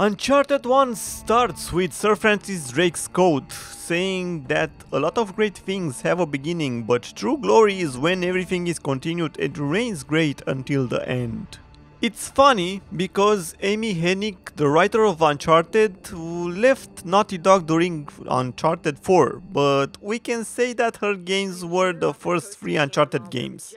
Uncharted 1 starts with Sir Francis Drake's quote, saying that a lot of great things have a beginning, but true glory is when everything is continued and remains great until the end. It's funny because Amy Hennig, the writer of Uncharted, left Naughty Dog during Uncharted 4, but we can say that her games were the first 3 Uncharted games.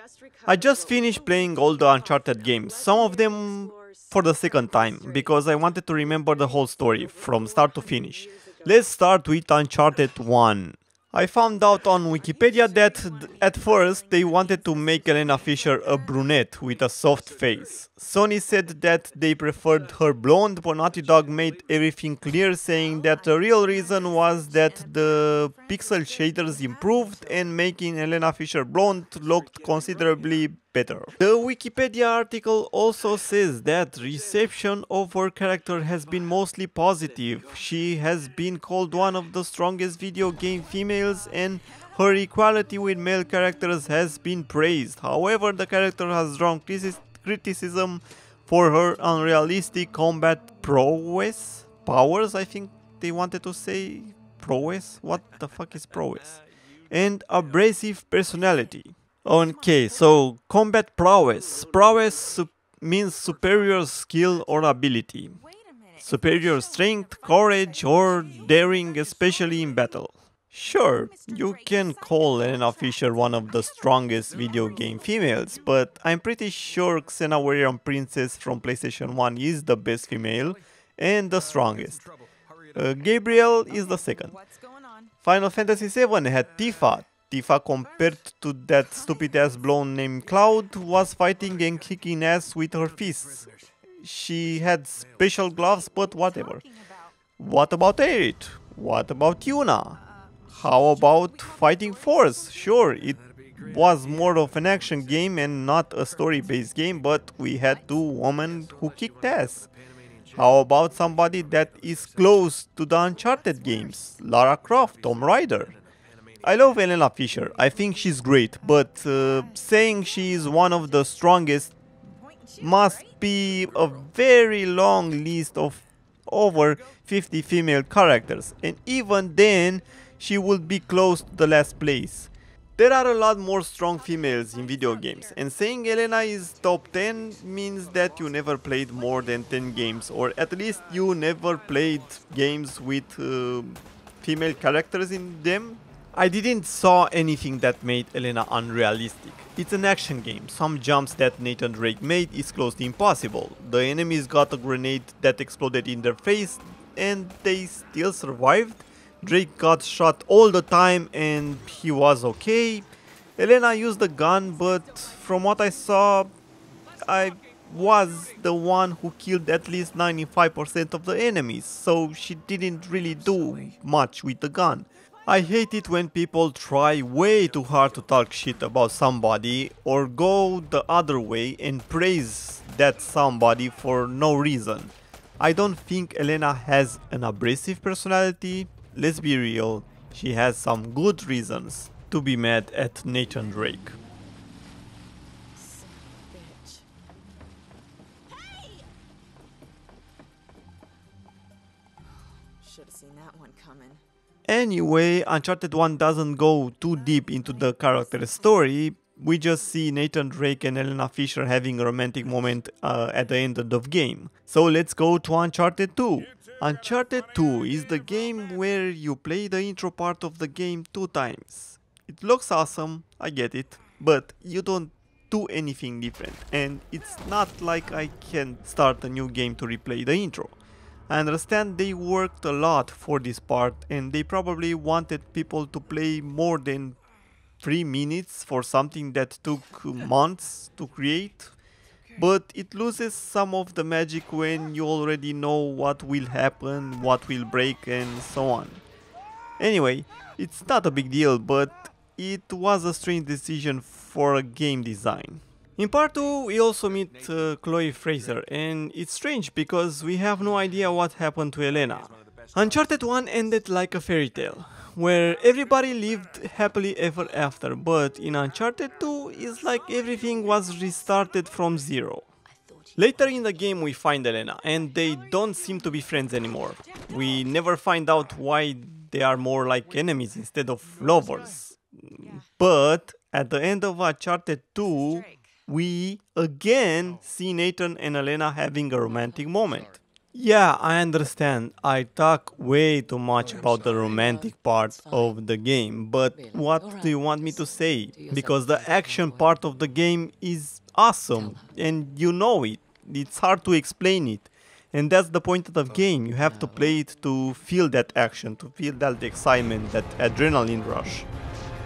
I just finished playing all the Uncharted games, some of them for the second time, because I wanted to remember the whole story, from start to finish. Let's start with Uncharted 1. I found out on Wikipedia that at first they wanted to make Elena Fisher a brunette with a soft face. Sony said that they preferred her blonde, but Naughty Dog made everything clear, saying that the real reason was that the pixel shaders improved and making Elena Fisher blonde looked considerably better. The Wikipedia article also says that reception of her character has been mostly positive. She has been called one of the strongest video game females and her equality with male characters has been praised. However, the character has drawn criticism for her unrealistic combat prowess? Powers, I think they wanted to say prowess? What the fuck is prowess? And abrasive personality. Okay, so combat prowess. Prowess means superior skill or ability. Superior strength, courage or daring, especially in battle. Sure, you can call Elena Fisher one of the strongest video game females, but I'm pretty sure Xena Warrior Princess from PlayStation 1 is the best female and the strongest. Gabriel is the second. Final Fantasy VII had Tifa. Tifa, compared to that stupid ass blonde named Cloud, was fighting and kicking ass with her fists. She had special gloves, but whatever. What about Aerith? What about Yuna? How about Fighting Force? Sure, it was more of an action game and not a story-based game, but we had 2 women who kicked ass. How about somebody that is close to the Uncharted games? Lara Croft, Tomb Raider. I love Elena Fisher, I think she's great, but saying she is one of the strongest must be a very long list of over 50 female characters, and even then she would be close to the last place. There are a lot more strong females in video games, and saying Elena is top 10 means that you never played more than 10 games, or at least you never played games with female characters in them. I didn't saw anything that made Elena unrealistic. It's an action game, some jumps that Nathan Drake made is close to impossible. The enemies got a grenade that exploded in their face and they still survived. Drake got shot all the time and he was okay. Elena used a gun, but from what I saw, I was the one who killed at least 95% of the enemies, so she didn't really do much with the gun. I hate it when people try way too hard to talk shit about somebody or go the other way and praise that somebody for no reason. I don't think Elena has an abrasive personality. Let's be real, she has some good reasons to be mad at Nathan Drake. Should have seen that one coming. Anyway, Uncharted 1 doesn't go too deep into the character story, we just see Nathan Drake and Elena Fisher having a romantic moment at the end of the game. So let's go to Uncharted 2. Uncharted 2 is the game where you play the intro part of the game 2 times. It looks awesome, I get it, but you don't do anything different, and it's not like I can start a new game to replay the intro. I understand they worked a lot for this part and they probably wanted people to play more than 3 minutes for something that took months to create, but it loses some of the magic when you already know what will happen, what will break and so on. Anyway, it's not a big deal, but it was a strange decision for a game design. In part 2 we also meet Chloe Fraser, and it's strange because we have no idea what happened to Elena. Uncharted 1 ended like a fairy tale, where everybody lived happily ever after, but in Uncharted 2 it's like everything was restarted from zero. Later in the game we find Elena, and they don't seem to be friends anymore. We never find out why they are more like enemies instead of lovers. But at the end of Uncharted 2, we again see Nathan and Elena having a romantic moment. Yeah, I understand. I talk way too much about the romantic part of the game, but what do you want me to say? Because the action part of the game is awesome, and you know it. It's hard to explain it. And that's the point of the game. You have to play it to feel that action, to feel that excitement, that adrenaline rush.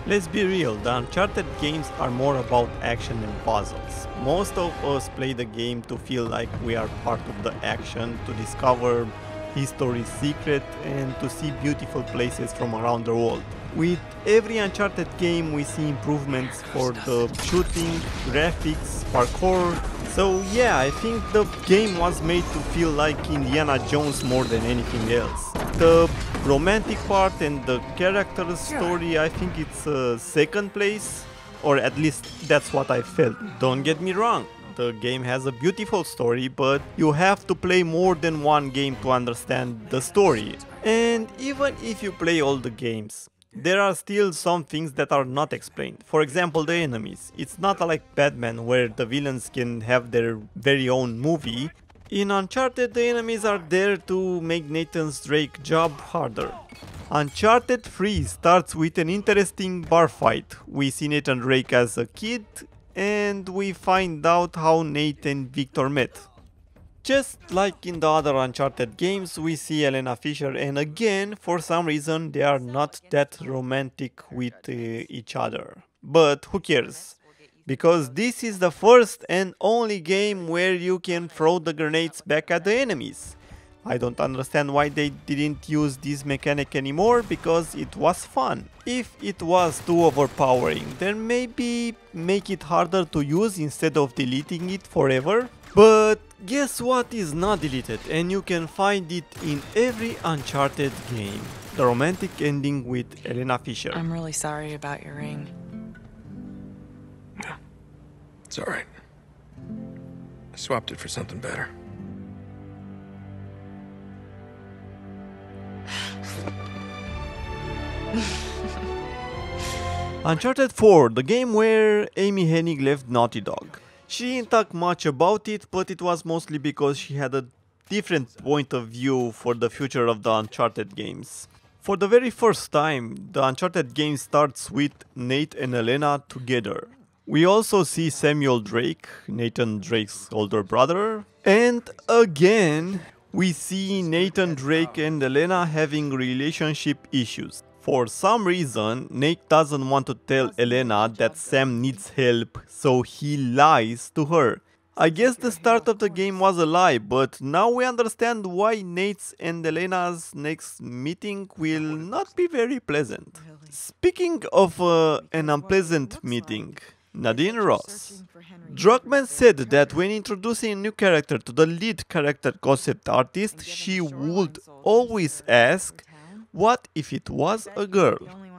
Let's be real, the Uncharted games are more about action and puzzles. Most of us play the game to feel like we are part of the action, to discover history's secret and to see beautiful places from around the world. With every Uncharted game we see improvements for the shooting, graphics, parkour. So yeah, I think the game was made to feel like Indiana Jones more than anything else. The romantic part and the character's story, I think it's second place, or at least that's what I felt. Don't get me wrong, the game has a beautiful story, but you have to play more than one game to understand the story. And even if you play all the games, there are still some things that are not explained. For example, the enemies. It's not like Batman where the villains can have their very own movie. In Uncharted, the enemies are there to make Nathan's Drake job harder. Uncharted 3 starts with an interesting bar fight. We see Nathan Drake as a kid and we find out how Nate and Victor met. Just like in the other Uncharted games, we see Elena Fisher, and again, for some reason, they are not that romantic with each other. But who cares? Because this is the first and only game where you can throw the grenades back at the enemies. I don't understand why they didn't use this mechanic anymore, because it was fun. If it was too overpowering, then maybe make it harder to use instead of deleting it forever. But guess what is not deleted, and you can find it in every Uncharted game. The romantic ending with Elena Fisher. I'm really sorry about your ring. No, it's alright. I swapped it for something better. Uncharted 4, the game where Amy Hennig left Naughty Dog. She didn't talk much about it, but it was mostly because she had a different point of view for the future of the Uncharted games. For the very first time, the Uncharted game starts with Nate and Elena together. We also see Samuel Drake, Nathan Drake's older brother, and again we see Nathan Drake and Elena having relationship issues. For some reason, Nate doesn't want to tell Elena that Sam needs help, so he lies to her. I guess the start of the game was a lie, but now we understand why Nate's and Elena's next meeting will not be very pleasant. Speaking of an unpleasant meeting, Nadine Ross. Druckmann said that when introducing a new character to the lead character concept artist, she would always ask, what if it was a girl?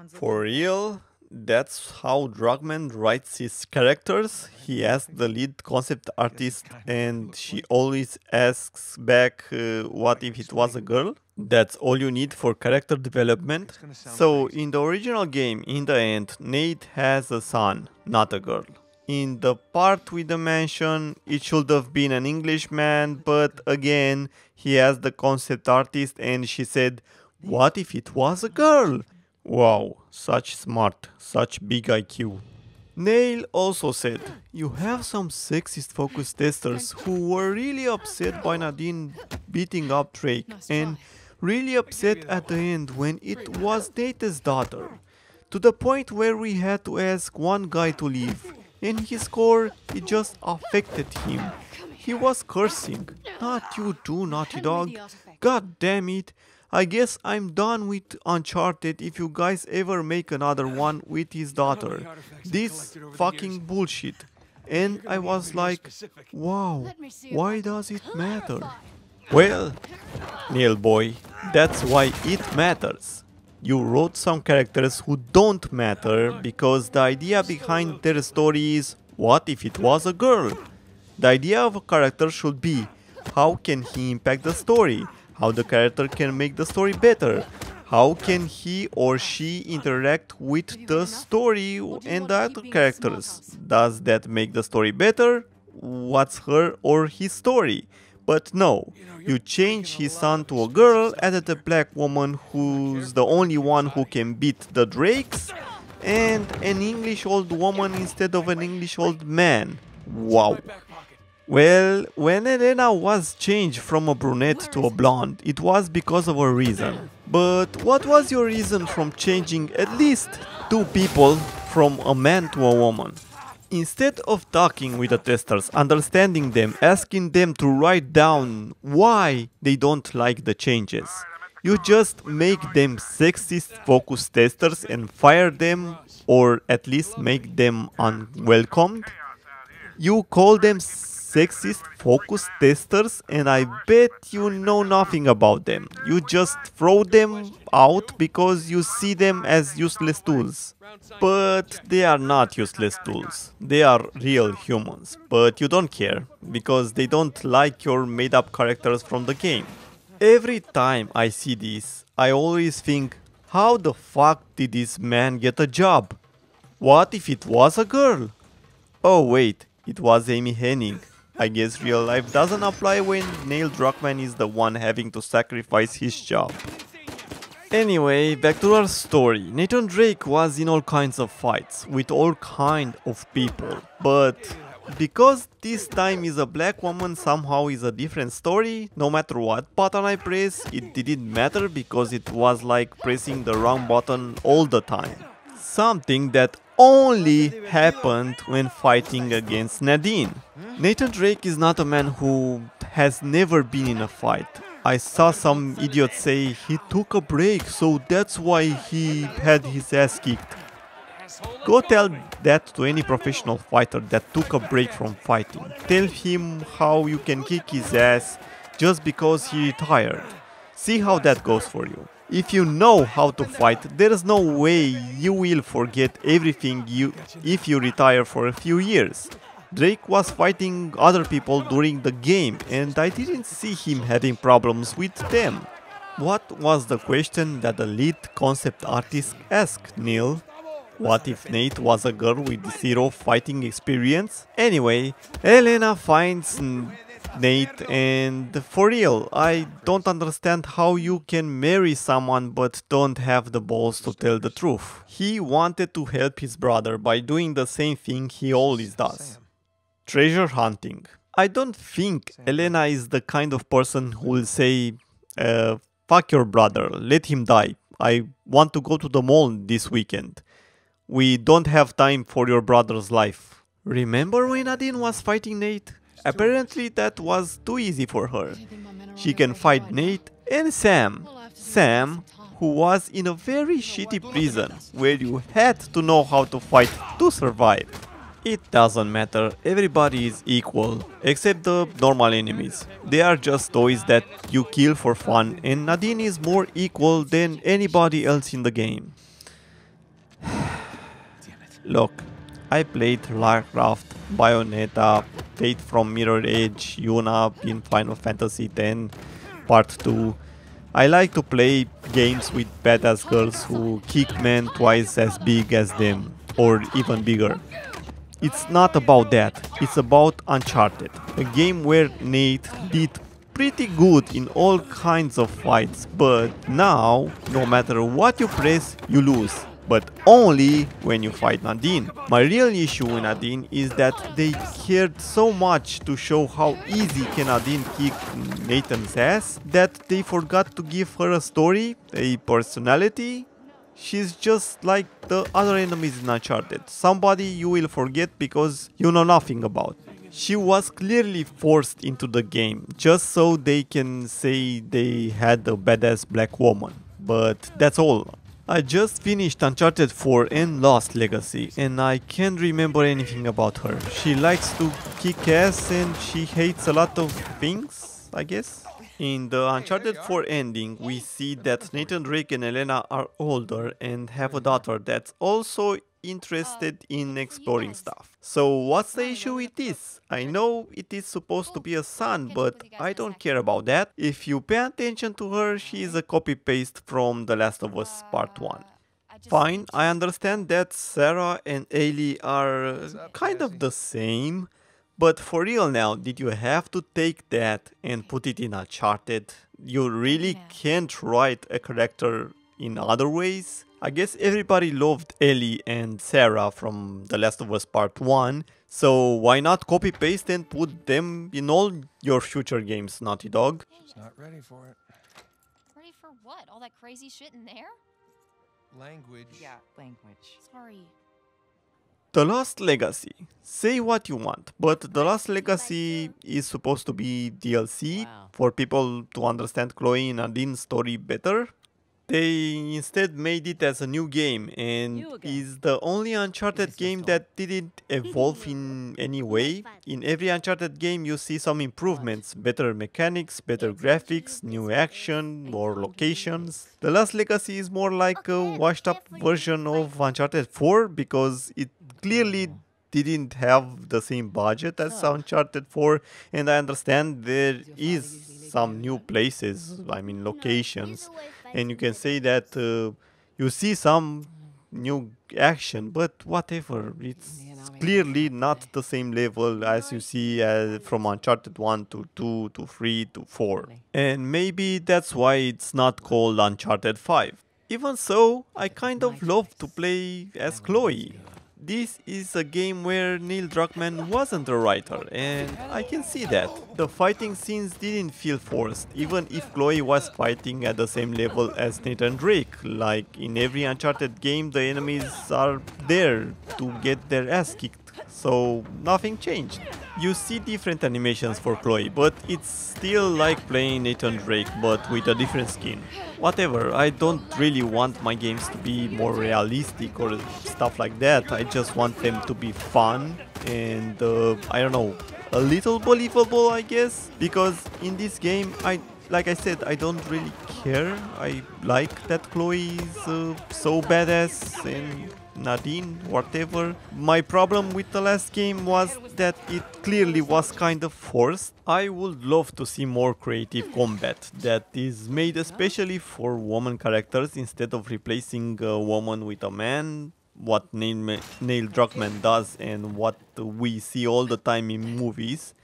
For real? That's how Druckmann writes his characters? He asks the lead concept artist and she always asks back, what if it was a girl? That's all you need for character development? So in the original game, in the end, Nate has a son, not a girl. In the part with the mansion, it should have been an Englishman, but again, he asked the concept artist and she said, what if it was a girl? Wow, such smart, such big IQ. Neil also said, you have some sexist focus testers who were really upset by Nadine beating up Drake and really upset at the end when it was Nate's daughter. To the point where we had to ask one guy to leave, and his core, it just affected him. He was cursing. Not you too, Naughty Dog. God damn it. I guess I'm done with Uncharted if you guys ever make another one with his daughter. This fucking bullshit. And I was like, wow, why does it matter? Well, Neil boy, that's why it matters. You wrote some characters who don't matter because the idea behind their story is, what if it was a girl? The idea of a character should be how can he impact the story, how the character can make the story better, how can he or she interact with the story and the other characters. Does that make the story better? What's her or his story? But no, you change his son to a girl, added a black woman who's the only one who can beat the Drakes, and an English old woman instead of an English old man. Wow. Well, when Elena was changed from a brunette to a blonde, it was because of a reason. But what was your reason from changing at least two people from a man to a woman? Instead of talking with the testers, understanding them, asking them to write down why they don't like the changes, you just make them sexist focused testers and fire them, or at least make them unwelcomed. You call them sexist focused testers and I bet you know nothing about them. You just throw them out because you see them as useless tools. But they are not useless tools. They are real humans. But you don't care because they don't like your made up characters from the game. Every time I see this, I always think, how the fuck did this man get a job? What if it was a girl? Oh wait, it was Amy Hennig. I guess real life doesn't apply when Neil Druckmann is the one having to sacrifice his job. Anyway, back to our story. Nathan Drake was in all kinds of fights with all kind of people, but because this time is a black woman somehow is a different story. No matter what button I press, it didn't matter because it was like pressing the wrong button all the time. Something that only happened when fighting against Nadine. Nathan Drake is not a man who has never been in a fight. I saw some idiot say he took a break, so that's why he had his ass kicked. Go tell that to any professional fighter that took a break from fighting. Tell him how you can kick his ass just because he retired. See how that goes for you. If you know how to fight, there is no way you will forget everything if you retire for a few years. Drake was fighting other people during the game and I didn't see him having problems with them. What was the question that the lead concept artist asked, Neil? What if Nate was a girl with zero fighting experience? Anyway, Elena finds Nate and for real, I don't understand how you can marry someone but don't have the balls to tell the truth. He wanted to help his brother by doing the same thing he always does. Treasure hunting. I don't think Elena is the kind of person who will say, fuck your brother, let him die. I want to go to the mall this weekend. We don't have time for your brother's life. Remember when Nadine was fighting Nate? Apparently that was too easy for her. She can fight Nate and Sam. Sam, who was in a very shitty prison, where you had to know how to fight to survive. It doesn't matter, everybody is equal, except the normal enemies. They are just toys that you kill for fun, and Nadine is more equal than anybody else in the game. Look, I played Lara Croft, Bayonetta, Fate from Mirror Edge, Yuna in Final Fantasy X Part 2. I like to play games with badass girls who kick men twice as big as them, or even bigger. It's not about that, it's about Uncharted, a game where Nate did pretty good in all kinds of fights, but now, no matter what you press, you lose. But only when you fight Nadine. My real issue with Nadine is that they cared so much to show how easy can Nadine kick Nathan's ass that they forgot to give her a story, a personality. She's just like the other enemies in Uncharted, somebody you will forget because you know nothing about. She was clearly forced into the game, just so they can say they had a badass black woman, but that's all. I just finished Uncharted 4 and Lost Legacy, and I can't remember anything about her. She likes to kick ass and she hates a lot of things, I guess. In the Uncharted 4 ending, we see that Nathan Drake and Elena are older and have a daughter that's also interested in exploring stuff. So what's the issue with this? I know it is supposed to be a son, but I don't care about that. If you pay attention to her, she is a copy-paste from The Last of Us Part 1. Fine, I understand that Sarah and Ellie are kind of the same, but for real now, did you have to take that and put it in Uncharted? You really can't write a character in other ways? I guess everybody loved Ellie and Sarah from The Last of Us Part 1, so why not copy paste and put them in all your future games, Naughty Dog? She's not ready for it. Ready for what? All that crazy shit in there? Language. Yeah, language. Sorry. The Lost Legacy. Say what you want, but The Lost Legacy is supposed to be DLC for people to understand Chloe and Nadine's story better. They instead made it as a new game and is the only Uncharted game that didn't evolve in any way. In every Uncharted game you see some improvements, better mechanics, better graphics, new action, more locations. The Lost Legacy is more like a washed up version of Uncharted 4 because it clearly didn't have the same budget as Uncharted 4, and I understand there is some new places, I mean locations, and you can say that you see some new action, but whatever, it's clearly not the same level as you see from Uncharted 1 to 2 to 3 to 4. And maybe that's why it's not called Uncharted 5. Even so, I kind of love to play as Chloe. This is a game where Neil Druckmann wasn't a writer, and I can see that. The fighting scenes didn't feel forced, even if Chloe was fighting at the same level as Nathan Drake. Like in every Uncharted game, the enemies are there to get their ass kicked, so nothing changed. You see different animations for Chloe, but it's still like playing Nathan Drake, but with a different skin. Whatever, I don't really want my games to be more realistic or stuff like that. I just want them to be fun and, I don't know, a little believable, I guess. Because in this game, like I said, I don't really care. I like that Chloe is so badass and Nadine, whatever. My problem with the last game was that it clearly was kind of forced. I would love to see more creative combat that is made especially for woman characters instead of replacing a woman with a man, what Neil Druckmann does and what we see all the time in movies.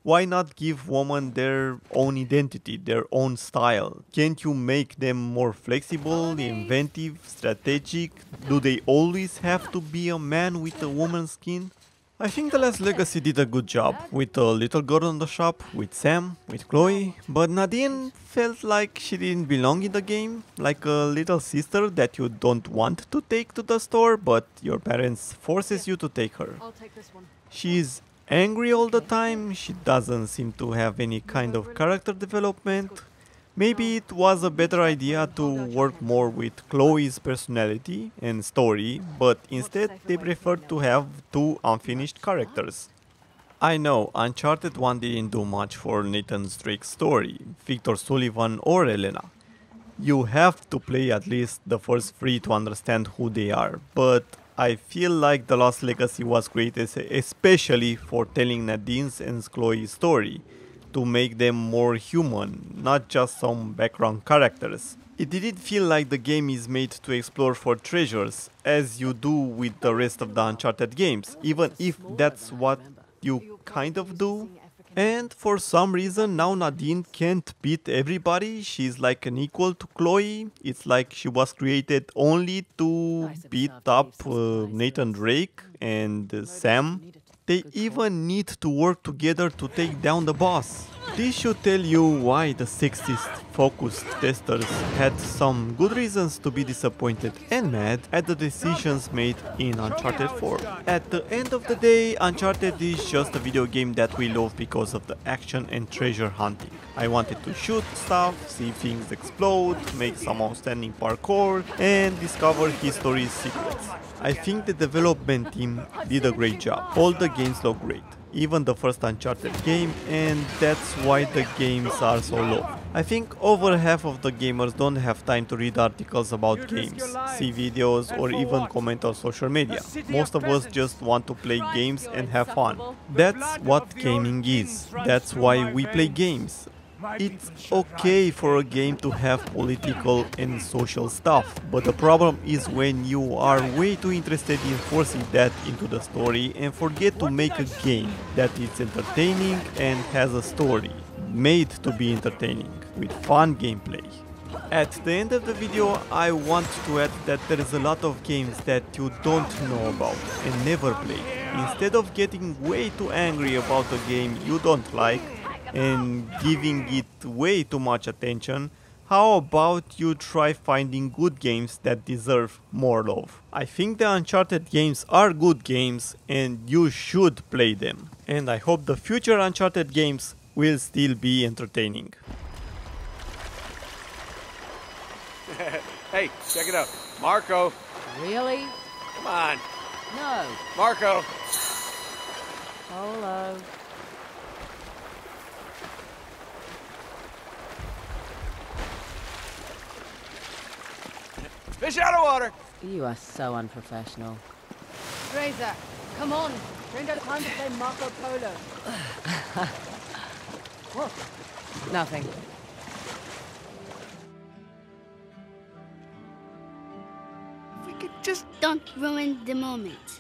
Why not give women their own identity, their own style? Can't you make them more flexible, inventive, strategic? Do they always have to be a man with a woman's skin? I think The Last Legacy did a good job with a little girl in the shop, with Sam, with Chloe, but Nadine felt like she didn't belong in the game, like a little sister that you don't want to take to the store, but your parents forces you to take her. She's angry all the time, she doesn't seem to have any kind of character development. Maybe it was a better idea to work more with Chloe's personality and story, but instead they preferred to have two unfinished characters. I know Uncharted 1 didn't do much for Nathan Drake's story, Victor Sullivan or Elena. You have to play at least the first three to understand who they are, but I feel like The Lost Legacy was created especially for telling Nadine's and Chloe's story, to make them more human, not just some background characters. It didn't feel like the game is made to explore for treasures, as you do with the rest of the Uncharted games, even if that's what you kind of do. And for some reason now Nadine can't beat everybody, she's like an equal to Chloe. It's like she was created only to beat up Nathan Drake and Sam. They even need to work together to take down the boss. This should tell you why the sexist-focused testers had some good reasons to be disappointed and mad at the decisions made in Uncharted 4. At the end of the day, Uncharted is just a video game that we love because of the action and treasure hunting. I wanted to shoot stuff, see things explode, make some outstanding parkour, and discover history's secrets. I think the development team did a great job. All the games look great. even the first Uncharted game, and that's why the games are so low. I think over half of the gamers don't have time to read articles about games, see videos, or even comment on social media. Most of us just want to play games and have fun. That's what gaming is. That's why we play games. It's okay for a game to have political and social stuff, but the problem is when you are way too interested in forcing that into the story and forget to make a game that is entertaining and has a story made to be entertaining, with fun gameplay. At the end of the video, I want to add that there is a lot of games that you don't know about and never played. Instead of getting way too angry about a game you don't like and giving it way too much attention, how about you try finding good games that deserve more love? I think the Uncharted games are good games and you should play them. And I hope the future Uncharted games will still be entertaining. Hey, check it out. Marco. Really? Come on. No. Marco. Polo. Fish out of water. You are so unprofessional. Fraser, come on. We ain't got time to play Marco Polo. What? Nothing. We could just don't ruin the moment.